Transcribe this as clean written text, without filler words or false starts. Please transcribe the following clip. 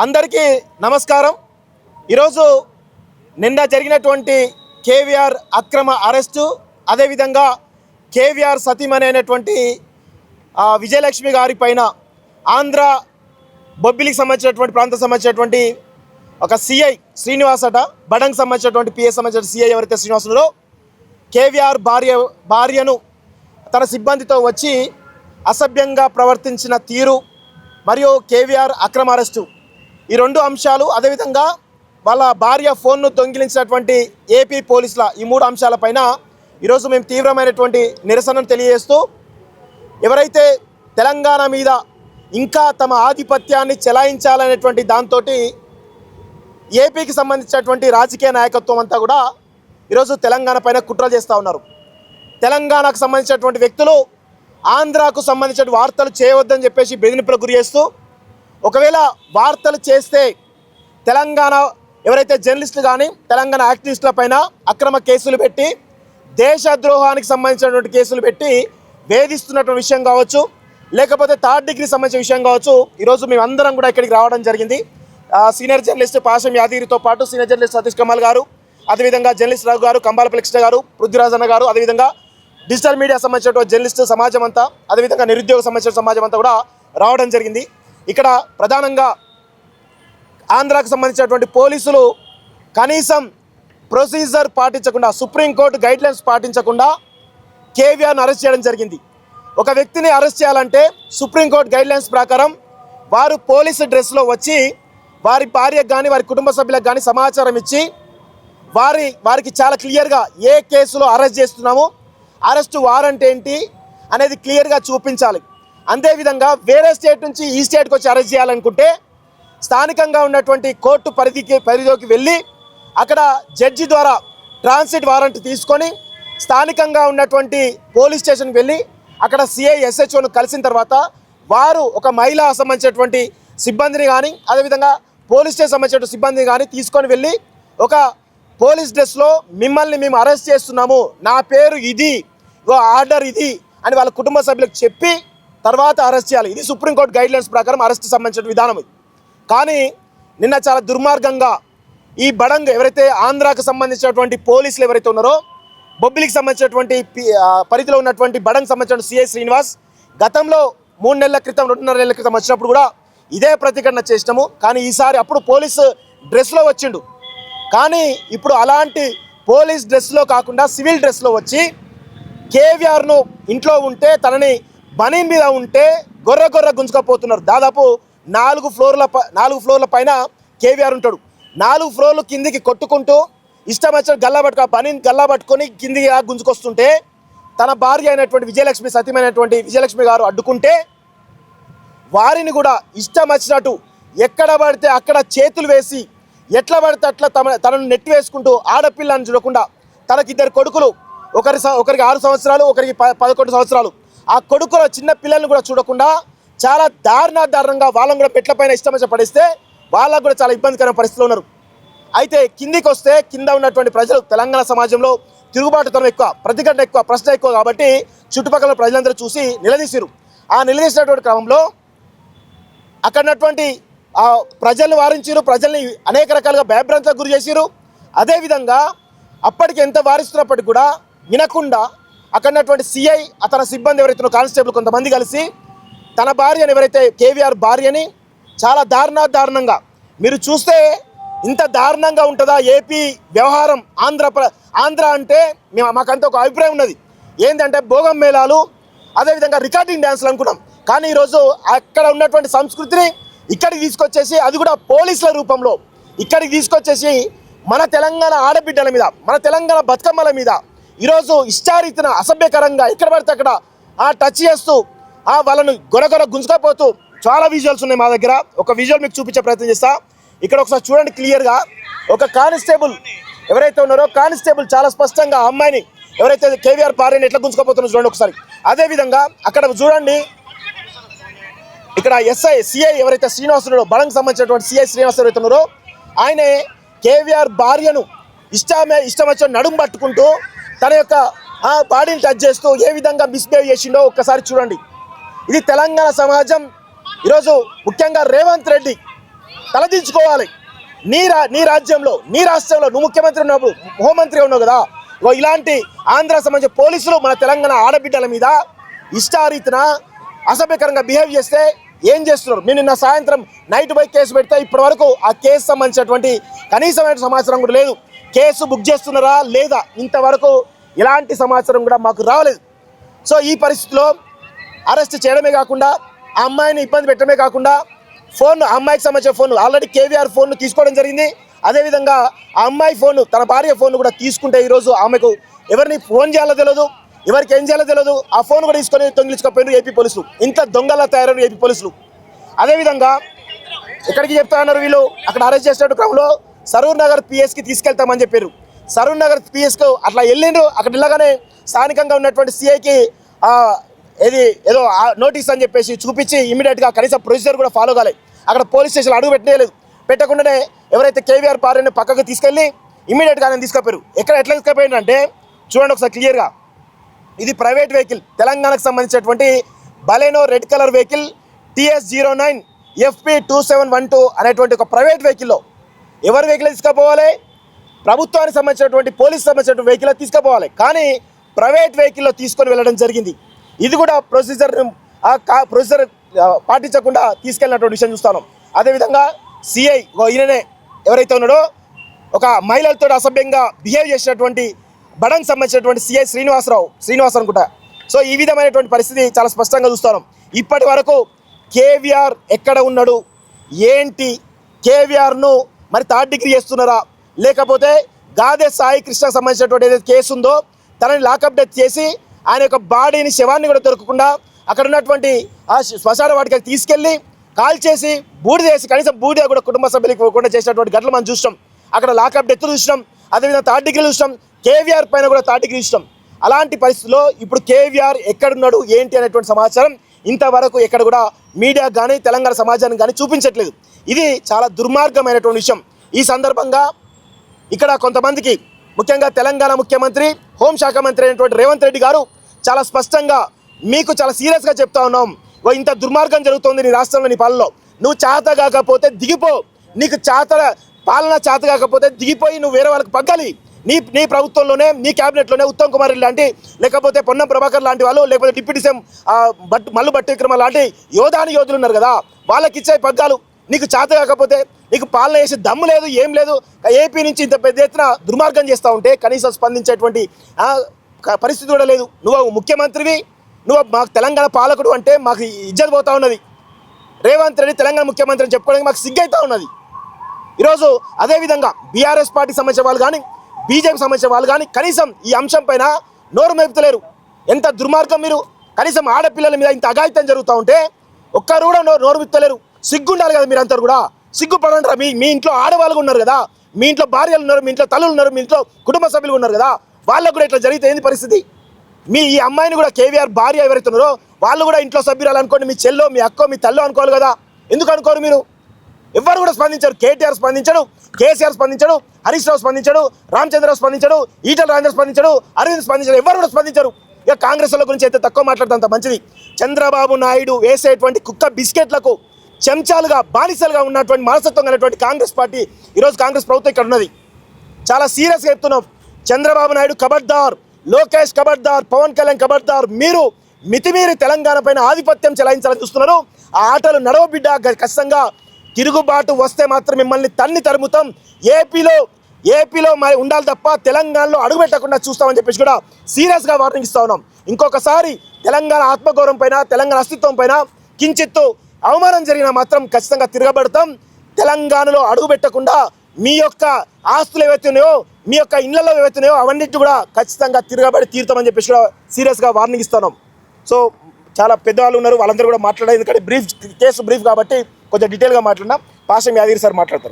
అందరికీ నమస్కారం. ఈరోజు నిన్న జరిగినటువంటి కేవీఆర్ అక్రమ అరెస్టు, అదేవిధంగా కేవీఆర్ సతీమణి అయినటువంటి విజయలక్ష్మి గారి పైన ఆంధ్ర బొబ్బిలికి సంబంధించినటువంటి ప్రాంతం సంబంధించినటువంటి ఒక సిఐ శ్రీనివాస్ అట, బడంగ్ సంబంధించినటువంటి పిఎస్ సంబంధించిన సిఐ ఎవరైతే శ్రీనివాసులో కేవీఆర్ భార్యను తన సిబ్బందితో వచ్చి అసభ్యంగా ప్రవర్తించిన తీరు మరియు కేవీఆర్ అక్రమ అరెస్టు, ఈ రెండు అంశాలు, అదేవిధంగా వాళ్ళ భార్య ఫోన్ను దొంగిలించినటువంటి ఏపీ పోలీసుల ఈ మూడు అంశాలపైన ఈరోజు మేము తీవ్రమైనటువంటి నిరసనను తెలియజేస్తూ, ఎవరైతే తెలంగాణ మీద ఇంకా తమ ఆధిపత్యాన్ని చెలాయించాలనేటువంటి దాంతో ఏపీకి సంబంధించినటువంటి రాజకీయ నాయకత్వం అంతా కూడా ఈరోజు తెలంగాణ పైన కుట్రలు చేస్తూ ఉన్నారు. తెలంగాణకు సంబంధించినటువంటి వ్యక్తులు ఆంధ్రాకు సంబంధించిన వార్తలు చేయవద్దని చెప్పేసి బెదిరింపులకు గురి చేస్తూ, ఒకవేళ వార్తలు చేస్తే తెలంగాణ ఎవరైతే జర్నలిస్టులు కానీ తెలంగాణ యాక్టివిస్టుల పైన అక్రమ కేసులు పెట్టి దేశద్రోహానికి సంబంధించినటువంటి కేసులు పెట్టి వేధిస్తున్నటువంటి విషయం కావచ్చు, లేకపోతే థర్డ్ డిగ్రీ సంబంధించిన విషయం కావచ్చు, ఈరోజు మేము అందరం కూడా ఇక్కడికి రావడం జరిగింది. సీనియర్ జర్నలిస్ట్ పాషం యాదగిరితో పాటు సీనియర్ జర్నలిస్ట్ సతీష్ కమల్ గారు, అదేవిధంగా జర్నలిస్ట్ రఘు గారు, కంబాలపల్లి కృష్ణ గారు, పృథ్వీరాజన్న గారు, అదేవిధంగా డిజిటల్ మీడియా సంబంధించినటువంటి జర్నలిస్ట్ సమాజం అంతా, అదేవిధంగా నిరుద్యోగ సంబంధించిన సమాజం అంతా కూడా రావడం జరిగింది. ఇక్కడ ప్రధానంగా ఆంధ్రాకు సంబంధించినటువంటి పోలీసులు కనీసం ప్రొసీజర్ పాటించకుండా, సుప్రీంకోర్టు గైడ్లైన్స్ పాటించకుండా కేవీఆర్ను అరెస్ట్ చేయడం జరిగింది. ఒక వ్యక్తిని అరెస్ట్ చేయాలంటే సుప్రీంకోర్టు గైడ్లైన్స్ ప్రకారం వారు పోలీసు డ్రెస్లో వచ్చి వారి భార్యకు కానీ వారి కుటుంబ సభ్యులకు కానీ సమాచారం ఇచ్చి వారికి చాలా క్లియర్గా ఏ కేసులో అరెస్ట్ చేస్తున్నాము, అరెస్టు వారెంట్ ఏంటి అనేది క్లియర్గా చూపించాలి. అంతేవిధంగా వేరే స్టేట్ నుంచి ఈ స్టేట్కి వచ్చి అరెస్ట్ చేయాలనుకుంటే స్థానికంగా ఉన్నటువంటి కోర్టు పరిధిలోకి వెళ్ళి అక్కడ జడ్జి ద్వారా ట్రాన్సిట్ వారెంట్ తీసుకొని స్థానికంగా ఉన్నటువంటి పోలీస్ స్టేషన్కి వెళ్ళి అక్కడ సిఐ ఎస్హెచ్ఓను కలిసిన తర్వాత వారు ఒక మహిళా సంబంధించినటువంటి సిబ్బందిని కానీ అదేవిధంగా పోలీస్ స్టేషన్ సంబంధించిన సిబ్బందిని కానీ తీసుకొని వెళ్ళి ఒక పోలీస్ డ్రెస్లో మిమ్మల్ని మేము అరెస్ట్ చేస్తున్నాము, నా పేరు ఇది, ఆర్డర్ ఇది అని వాళ్ళ కుటుంబ సభ్యులకు చెప్పి తర్వాత అరెస్ట్ చేయాలి. ఇది సుప్రీంకోర్టు గైడ్లైన్స్ ప్రకారం అరెస్ట్ సంబంధించిన విధానం. కానీ నిన్న చాలా దుర్మార్గంగా ఈ బడంగ్ ఎవరైతే ఆంధ్రాకు సంబంధించినటువంటి పోలీసులు ఎవరైతే ఉన్నారో, బొబ్బిలికి సంబంధించినటువంటి పరిధిలో ఉన్నటువంటి బడంగ్ సంబంధించిన సిఐ శ్రీనివాస్ గతంలో 3 నెలల క్రితం 2.5 నెలల క్రితం వచ్చినప్పుడు కూడా ఇదే ప్రతిఘటన చేసినాము. కానీ ఈసారి అప్పుడు పోలీసు డ్రెస్లో వచ్చిండు, కానీ ఇప్పుడు అలాంటి పోలీస్ డ్రెస్లో కాకుండా సివిల్ డ్రెస్లో వచ్చి కేవీఆర్ను ఇంట్లో ఉంటే తనని బనీన్ మీద ఉంటే గొర్రె గుంజుకపోతున్నారు. దాదాపు 4 ఫ్లోర్ల పైన కేవీఆర్ ఉంటాడు. 4 ఫ్లోర్లు కిందికి కొట్టుకుంటూ ఇష్టం వచ్చిన బనీన్ గల్లా పట్టుకొని కిందికి గుంజుకొస్తుంటే తన భార్య అయినటువంటి విజయలక్ష్మి సతీమైనటువంటి విజయలక్ష్మి గారు అడ్డుకుంటే వారిని కూడా ఇష్టం వచ్చినట్టు ఎక్కడ పడితే అక్కడ చేతులు వేసి ఎట్లా పడితే అట్లా తనను నెట్టి వేసుకుంటూ ఆడపిల్లని చూడకుండా తనకి 2 కొడుకులు, ఒకరికి 6 సంవత్సరాలు, ఒకరికి 11 సంవత్సరాలు, ఆ కొడుకుల చిన్న పిల్లల్ని కూడా చూడకుండా చాలా దారుణంగా వాళ్ళని కూడా పెట్ల పైన ఇష్టం వచ్చి పడిస్తే వాళ్ళకు కూడా చాలా ఇబ్బందికరమైన పరిస్థితులు ఉన్నారు. అయితే కిందికి వస్తే కింద ఉన్నటువంటి ప్రజలు తెలంగాణ సమాజంలో తిరుగుబాటుతనం ఎక్కువ, ప్రతిఘటన ఎక్కువ, ప్రశ్న ఎక్కువ కాబట్టి చుట్టుపక్కల ప్రజలందరూ చూసి నిలదీసిరు. ఆ నిలదీసినటువంటి క్రమంలో అక్కడ ఉన్నటువంటి ప్రజల్ని వారించారు, ప్రజల్ని అనేక రకాలుగా భయభ్రాంతులకు గురి చేసిరు. అదేవిధంగా అప్పటికి ఎంత వారిస్తున్నప్పటికీ కూడా వినకుండా అక్కడ ఉన్నటువంటి సిఐ అతని సిబ్బంది ఎవరైతే కానిస్టేబుల్ కొంతమంది కలిసి తన భార్యని ఎవరైతే కేవీఆర్ భార్యని చాలా దారుణంగా, మీరు చూస్తే ఇంత దారుణంగా ఉంటుందా ఏపీ వ్యవహారం, ఆంధ్ర అంటే మాకంతా ఒక అభిప్రాయం ఉన్నది. ఏంటంటే భోగం మేళాలు, అదేవిధంగా రికార్డింగ్ డ్యాన్సులు అనుకున్నాం. కానీ ఈరోజు అక్కడ ఉన్నటువంటి సంస్కృతిని ఇక్కడికి తీసుకొచ్చేసి, అది కూడా పోలీసుల రూపంలో ఇక్కడికి తీసుకొచ్చేసి మన తెలంగాణ ఆడబిడ్డల మీద, మన తెలంగాణ బతుకమ్మల మీద ఈరోజు ఇష్టారీతిన అసభ్యకరంగా ఎక్కడ పడితే అక్కడ టచ్ చేస్తూ వాళ్ళను గొడగొడ గుంజుకపోతూ చాలా విజువల్స్ ఉన్నాయి మా దగ్గర. ఒక విజువల్ మీకు చూపించే ప్రయత్నం చేస్తా. ఇక్కడ ఒకసారి చూడండి క్లియర్గా. ఒక కానిస్టేబుల్ ఎవరైతే ఉన్నారో కానిస్టేబుల్ చాలా స్పష్టంగా ఆ అమ్మాయిని ఎవరైతే కేవీఆర్ భార్యని ఎట్లా గుంజుకపోతున్నారో చూడండి ఒకసారి. అదేవిధంగా అక్కడ చూడండి, ఇక్కడ సిఐ ఎవరైతే శ్రీనివాస్ ఉన్నారో, బడంగ్ సంబంధించినటువంటి సిఐ శ్రీనివాస్ ఎవరైతే ఉన్నారో ఆయనే కేవీఆర్ భార్యను ఇష్టం వచ్చిన నడుము పట్టుకుంటూ తన యొక్క బాడీని టచ్ చేస్తూ ఏ విధంగా మిస్బిహేవ్ చేసిండో ఒక్కసారి చూడండి. ఇది తెలంగాణ సమాజం ఈరోజు ముఖ్యంగా రేవంత్ రెడ్డి తలదించుకోవాలి. నీ రాజ్యంలో, నీ రాష్ట్రంలో నువ్వు ముఖ్యమంత్రి ఉన్నప్పుడు, హోంమంత్రిగా ఉన్నావు కదా, ఇలాంటి ఆంధ్ర సంబంధించిన పోలీసులు మన తెలంగాణ ఆడబిడ్డల మీద ఇష్టారీతిన అసభ్యకరంగా బిహేవ్ చేస్తే ఏం చేస్తున్నారు? మీరు నిన్న సాయంత్రం నైట్ బై కేసు పెడితే ఇప్పటి వరకు ఆ కేసు సంబంధించినటువంటి కనీసమైన సమాచారం కూడా లేదు. కేసు బుక్ చేస్తున్నారా లేదా ఇంతవరకు ఇలాంటి సమాచారం కూడా మాకు రాలేదు. సో ఈ పరిస్థితిలో అరెస్ట్ చేయడమే కాకుండా ఆ అమ్మాయిని ఇబ్బంది పెట్టడమే కాకుండా అమ్మాయికి సంబంధించిన ఫోన్ ఆల్రెడీ కేవీఆర్ ఫోన్ను తీసుకోవడం జరిగింది. అదేవిధంగా ఆ అమ్మాయి ఫోన్, తన భార్య ఫోన్ కూడా తీసుకుంటే ఈరోజు ఆమెకు ఎవరిని ఫోన్ చేయాలో తెలియదు, ఎవరికి ఏం చేయాలో తెలియదు. ఆ ఫోన్ కూడా తీసుకొని దొంగిలించుకోపోయినారు ఏపీ పోలీసులు. ఇంత దొంగలా తయారైన ఏపీ పోలీసులు. అదేవిధంగా ఎక్కడికి చెప్తా ఉన్నారు వీళ్ళు, అక్కడ అరెస్ట్ చేసిన క్రమంలో సరూర్ నగర్ పిఎస్కి తీసుకెళ్తామని చెప్పారు. సరూర్ నగర్ పిఎస్కు అట్లా వెళ్ళిండ్రు. అక్కడ వెళ్ళగానే స్థానికంగా ఉన్నటువంటి సిఐకి ఏదో నోటీస్ అని చెప్పేసి చూపించి ఇమీడియట్గా కనీసం ప్రొసీజర్ కూడా ఫాలో కాలేదు. అక్కడ పోలీస్ స్టేషన్ అడుగు పెట్టలేదు. పెట్టకుండానే ఎవరైతే కేవీఆర్ భార్యని పక్కకు తీసుకెళ్ళి ఇమీడియట్గా ఆయన తీసుకుపోయారు. ఎట్లా తీసుకుపోయిందంటే చూడండి ఒకసారి క్లియర్గా. ఇది ప్రైవేట్ వెహికల్, తెలంగాణకు సంబంధించినటువంటి Baleno red colour vehicle TS09 FP2712 అనేటువంటి ఒక ప్రైవేట్ వెహికల్లో ఎవరి వెహికల్ తీసుకుపోవాలి? ప్రభుత్వానికి సంబంధించినటువంటి పోలీసు సంబంధించినటువంటి వెహికల్ తీసుకుపోవాలి. కానీ ప్రైవేట్ వెహికల్లో తీసుకొని వెళ్ళడం జరిగింది. ఇది కూడా ప్రొసీజర్ పాటించకుండా తీసుకెళ్ళినటువంటి విషయం చూస్తాను. అదేవిధంగా సిఐ ఈయననే ఎవరైతే ఉన్నాడో ఒక మహిళలతో అసభ్యంగా బిహేవ్ చేసినటువంటి బడంకి సంబంధించినటువంటి సిఐ శ్రీనివాస్ అనుకుంటా. సో ఈ విధమైనటువంటి పరిస్థితి చాలా స్పష్టంగా చూస్తాను. ఇప్పటి వరకు కేవీఆర్ ఎక్కడ ఉన్నాడు ఏంటి, కేవీఆర్ను మరి థర్డ్ డిగ్రీ చేస్తున్నారా, లేకపోతే గాదే సాయి కృష్ణకు సంబంధించినటువంటి ఏదైతే కేసు ఉందో తనని లాకప్ డెత్ చేసి ఆయన యొక్క బాడీని, శవాన్ని కూడా దొరకకుండా అక్కడ ఉన్నటువంటి ఆ శ్మశాన వాటికి తీసుకెళ్ళి కాల్ చేసి బూడిద వేసి కనీసం బూడిద కూడా కుటుంబ సభ్యులకు ఇవ్వకుండా చేసినటువంటి ఘటనలు మనం చూసినాం. అక్కడ లాకప్ డెత్ చూసినాం, అదేవిధంగా థర్డ్ డిగ్రీ చూసినాం, కేవీఆర్ పైన కూడా థర్డ్ డిగ్రీ చూసినాం. అలాంటి పరిస్థితుల్లో ఇప్పుడు కేవీఆర్ ఎక్కడున్నాడు ఏంటి అనేటువంటి సమాచారం ఇంతవరకు ఎక్కడ కూడా మీడియా కానీ తెలంగాణ సమాజానికి కానీ చూపించట్లేదు. ఇది చాలా దుర్మార్గమైనటువంటి విషయం. ఈ సందర్భంగా ఇక్కడ కొంతమందికి ముఖ్యంగా తెలంగాణ ముఖ్యమంత్రి, హోంశాఖ మంత్రి అయినటువంటి రేవంత్ రెడ్డి గారు చాలా స్పష్టంగా మీకు చాలా సీరియస్గా చెప్తా ఉన్నాం, ఇంత దుర్మార్గం జరుగుతోంది నీ రాష్ట్రంలో, నీ పాలనలో. నువ్వు చేత కాకపోతే దిగిపో, నీకు పాలన చేత కాకపోతే దిగిపోయి నువ్వు వేరే వాళ్ళకి పగ్గాలి. నీ ప్రభుత్వంలోనే, నీ క్యాబినెట్లోనే ఉత్తమ్ కుమార్ రెడ్డి లాంటి, లేకపోతే పొన్నం ప్రభాకర్ లాంటి వాళ్ళు, లేకపోతే డిప్యూటీ సీఎం మల్లు భట్టి విక్రమ లాంటి యోధులు ఉన్నారు కదా, వాళ్ళకి ఇచ్చే పగ్గాలు. నీకు చేత కాకపోతే, నీకు పాలన చేసే దమ్ము లేదు, ఏం లేదు. ఏపీ నుంచి ఇంత పెద్ద ఎత్తున దుర్మార్గం చేస్తూ ఉంటే కనీసం స్పందించేటువంటి పరిస్థితి కూడా లేదు. నువ్వు ముఖ్యమంత్రివి, నువ్వు మాకు తెలంగాణ పాలకుడు అంటే మాకు ఇజ్జత్ పోతా ఉన్నది. రేవంత్ రెడ్డి తెలంగాణ ముఖ్యమంత్రి అని చెప్పుకోవడానికి మాకు సిగ్గైతా ఉన్నది ఈరోజు. అదేవిధంగా బీఆర్ఎస్ పార్టీకి సంబంధించిన వాళ్ళు కానీ, బీజేపీ సంబంధించిన వాళ్ళు కానీ కనీసం ఈ అంశం పైన నోరు మేపుతలేరు. ఎంత దుర్మార్గం! మీరు కనీసం ఆడపిల్లల మీద ఇంత అఘాయిత్యం జరుగుతూ ఉంటే ఒక్కరు కూడా నోరు మెప్పుతలేరు. సిగ్గుండాలి కదా మీరంతా కూడా, సిగ్గుపడంటారా? మీ ఇంట్లో ఆడవాళ్ళు ఉన్నారు కదా, మీ ఇంట్లో భార్యలు ఉన్నారు, మీ ఇంట్లో తల్లులు ఉన్నారు, మీ ఇంట్లో కుటుంబ సభ్యులు ఉన్నారు కదా, వాళ్ళకు కూడా ఇట్లా జరిగితే ఏంది పరిస్థితి? ఈ అమ్మాయిని కూడా కేవీఆర్ భార్య ఎవరైతే ఉన్నారో వాళ్ళు కూడా ఇంట్లో సభ్యురాలు అనుకోండి, మీ చెల్లో, మీ అక్కో, మీ తల్లో అనుకోవాలి కదా. ఎందుకు అనుకోరు మీరు? ఎవరు కూడా స్పందించారు. కేటీఆర్ స్పందించాడు, కేసీఆర్ స్పందించాడు, హరీష్ రావు స్పందించాడు, రామచంద్రరావు స్పందించాడు, ఈటల రాజేంద్ర స్పందించాడు, అరవింద్ స్పందించాడు. ఎవరు కూడా స్పందించారు. ఇక కాంగ్రెస్ వాళ్ళ గురించి అయితే తక్కువ మాట్లాడితే అంత మంచిది. చంద్రబాబు నాయుడు వేసేటువంటి కుక్క బిస్కెట్లకు చెంచాలుగా, బానిసలుగా ఉన్నటువంటి మనస్తత్వం అనేటువంటి కాంగ్రెస్ పార్టీ, ఈరోజు కాంగ్రెస్ ప్రభుత్వం ఇక్కడ ఉన్నది. చాలా సీరియస్గా చెప్తున్నాం. చంద్రబాబు నాయుడు ఖబర్దార్, లోకేష్ ఖబర్దార్, పవన్ కళ్యాణ్ ఖబర్దార్. మీరు మితిమీరి తెలంగాణ పైన ఆధిపత్యం చెలాయించాలని చూస్తున్నారు. ఆ ఆటలు నడవ బిడ్డ. ఖచ్చితంగా తిరుగుబాటు వస్తే మాత్రం మిమ్మల్ని తరుముతాం. ఏపీలో మరి ఉండాలి తప్ప తెలంగాణలో అడుగుపెట్టకుండా చూస్తామని చెప్పేసి కూడా సీరియస్గా వార్నింగ్ ఇస్తా ఉన్నాం. ఇంకొకసారి తెలంగాణ ఆత్మగౌరవం పైన, తెలంగాణ అస్తిత్వం పైన కించిత్తు అవమానం జరిగినా మాత్రం ఖచ్చితంగా తిరగబడతాం. తెలంగాణలో అడుగుపెట్టకుండా మీ యొక్క ఆస్తులు ఏవైతున్నాయో, మీ యొక్క ఇళ్లలో ఏవైతున్నాయో అవన్నిటి కూడా ఖచ్చితంగా తిరగబడి తీరుతామని చెప్పేసి కూడా సీరియస్గా వార్నింగ్ ఇస్తున్నాం. సో చాలా పెద్దవాళ్ళు ఉన్నారు, వాళ్ళందరూ కూడా మాట్లాడారు. ఎందుకంటే కేసు బ్రీఫ్ కాబట్టి కొంచెం డీటెయిల్గా మాట్లాడినా పాషం యాదగిరి సార్ మాట్లాడతారు.